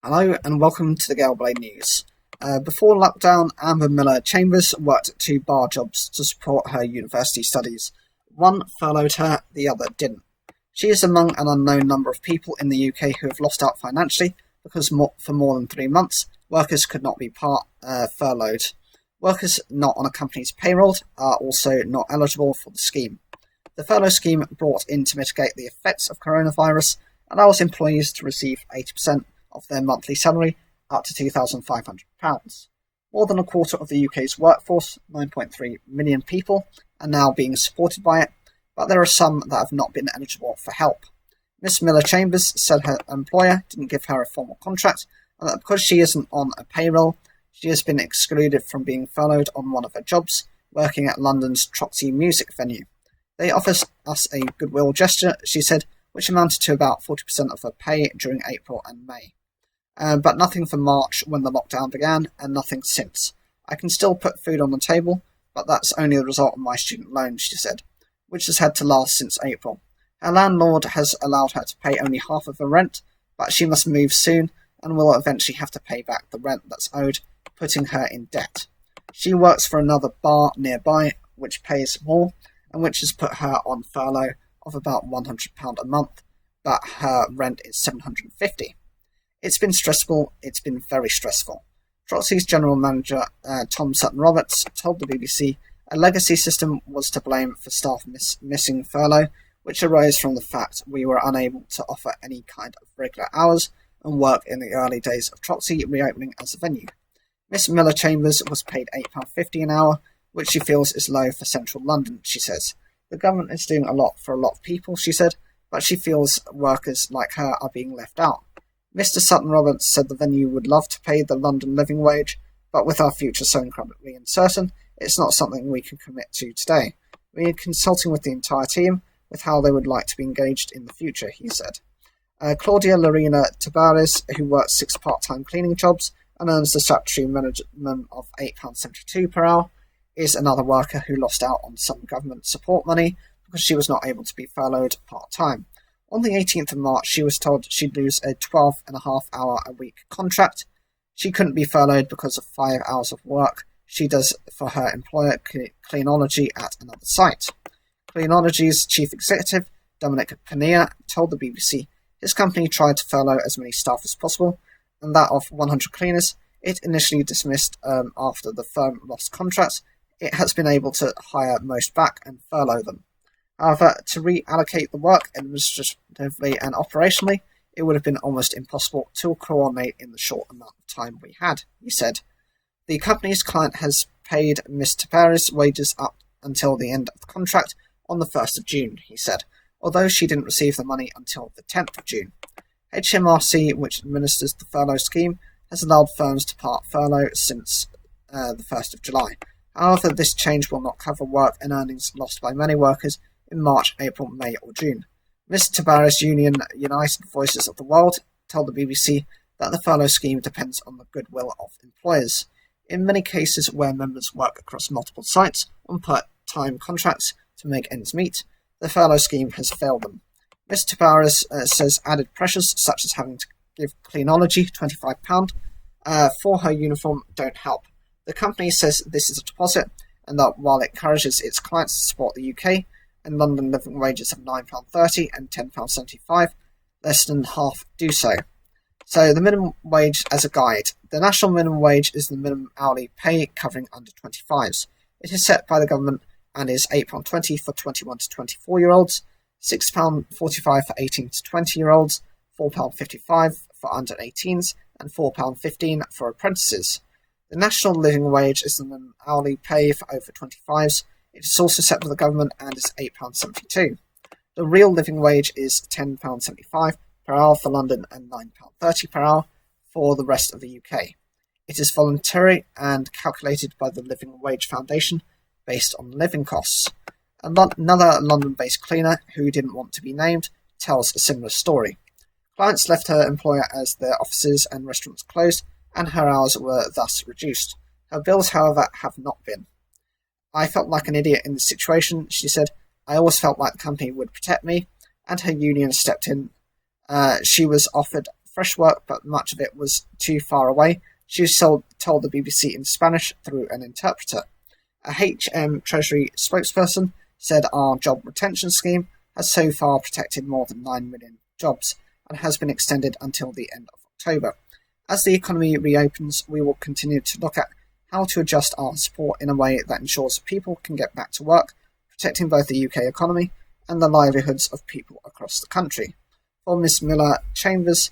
Hello and welcome to the Galblade News. Before lockdown, Amber Miller Chambers worked 2 bar jobs to support her university studies. One furloughed her, the other didn't. She is among an unknown number of people in the UK who have lost out financially because for more than 3 months, workers could not be furloughed. Workers not on a company's payroll are also not eligible for the scheme. The furlough scheme, brought in to mitigate the effects of coronavirus, allows employees to receive 80% of their monthly salary, up to £2,500. More than a quarter of the UK's workforce, 9.3 million people, are now being supported by it, but there are some that have not been eligible for help. Miss Miller Chambers said her employer didn't give her a formal contract, and that because she isn't on a payroll, she has been excluded from being furloughed on one of her jobs, working at London's Troxy music venue. They offered us a goodwill gesture, she said, which amounted to about 40% of her pay during April and May. But nothing for March when the lockdown began, and nothing since. I can still put food on the table, but that's only the result of my student loan, she said, which has had to last since April. Her landlord has allowed her to pay only half of her rent, but she must move soon and will eventually have to pay back the rent that's owed, putting her in debt. She works for another bar nearby, which pays more, and which has put her on furlough of about £100 a month, but her rent is £750. It's been stressful, it's been very stressful. Troxy's general manager, Tom Sutton-Roberts, told the BBC a legacy system was to blame for staff missing furlough, which arose from the fact we were unable to offer any kind of regular hours and work in the early days of Troxy reopening as a venue. Miss Miller Chambers was paid £8.50 an hour, which she feels is low for central London, she says. The government is doing a lot for a lot of people, she said, but she feels workers like her are being left out. Mr. Sutton-Roberts said the venue would love to pay the London living wage, but with our future so incredibly uncertain, it's not something we can commit to today. We are consulting with the entire team with how they would like to be engaged in the future, he said. Claudia Lorena Tabares, who works 6 part-time cleaning jobs and earns the statutory minimum of £8.72 per hour, is another worker who lost out on some government support money because she was not able to be furloughed part-time. On the 18th of March, she was told she'd lose a 12.5-hour-a-week contract. She couldn't be furloughed because of 5 hours of work she does for her employer, Cleanology, at another site. Cleanology's chief executive, Dominic Pania, told the BBC his company tried to furlough as many staff as possible, and that of 100 cleaners it initially dismissed after the firm lost contracts. It has been able to hire most back and furlough them. However, to reallocate the work administratively and operationally, it would have been almost impossible to coordinate in the short amount of time we had, he said. The company's client has paid Ms. Tabares wages up until the end of the contract on the 1st of June, he said, although she didn't receive the money until the 10th of June. HMRC, which administers the furlough scheme, has allowed firms to part furlough since the 1st of July. However, this change will not cover work and earnings lost by many workers in March, April, May or June. Ms. Tabares' union, United Voices of the World, told the BBC that the furlough scheme depends on the goodwill of employers. In many cases where members work across multiple sites on part-time contracts to make ends meet, the furlough scheme has failed them. Ms. Tabares says added pressures, such as having to give Cleanology £25 for her uniform, don't help. The company says this is a deposit, and that while it encourages its clients to support the UK, and London living wages of £9.30 and £10.75, less than half do so. So the minimum wage as a guide. The national minimum wage is the minimum hourly pay covering under 25s. It is set by the government and is £8.20 for 21 to 24-year-olds, £6.45 for 18 to 20-year-olds, £4.55 for under 18s, and £4.15 for apprentices. The national living wage is the minimum hourly pay for over 25s. It is also set by the government and is £8.72. The real living wage is £10.75 per hour for London and £9.30 per hour for the rest of the UK. It is voluntary and calculated by the Living Wage Foundation based on living costs. Another London-based cleaner, who didn't want to be named, tells a similar story. Clients left her employer as their offices and restaurants closed, and her hours were thus reduced. Her bills, however, have not been. I felt like an idiot in this situation, she said. I always felt like the company would protect me, and her union stepped in. She was offered fresh work, but much of it was too far away. She told the BBC in Spanish through an interpreter. A HM Treasury spokesperson said our job retention scheme has so far protected more than 9 million jobs and has been extended until the end of October. As the economy reopens, we will continue to look at how to adjust our support in a way that ensures people can get back to work, protecting both the UK economy and the livelihoods of people across the country. For Ms Miller-Chambers,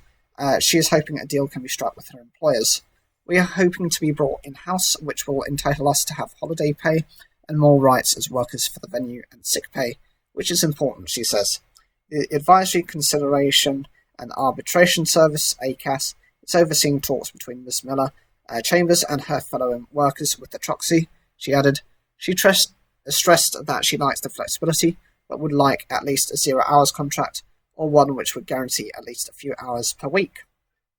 she is hoping a deal can be struck with her employers. We are hoping to be brought in-house, which will entitle us to have holiday pay and more rights as workers for the venue and sick pay, which is important, she says. The Advisory Consideration and Arbitration Service, ACAS, is overseeing talks between Ms Miller-Chambers and her fellow workers with the TROXI. She added, she stressed that she likes the flexibility, but would like at least a 0 hours contract, or one which would guarantee at least a few hours per week.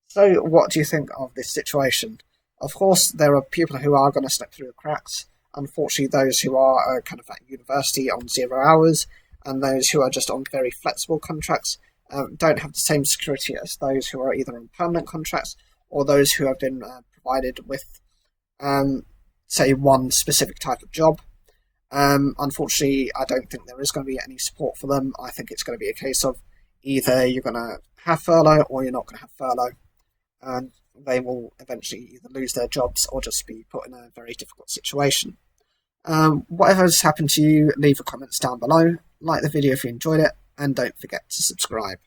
So what do you think of this situation? Of course, there are people who are going to slip through the cracks. Unfortunately, those who are kind of at university on 0 hours and those who are just on very flexible contracts don't have the same security as those who are either on permanent contracts or those who have been provided with, say, one specific type of job. Unfortunately, I don't think there is going to be any support for them. I think it's going to be a case of either you're going to have furlough or you're not going to have furlough. And they will eventually either lose their jobs or just be put in a very difficult situation. Whatever has happened to you, leave the comments down below, like the video if you enjoyed it, and don't forget to subscribe.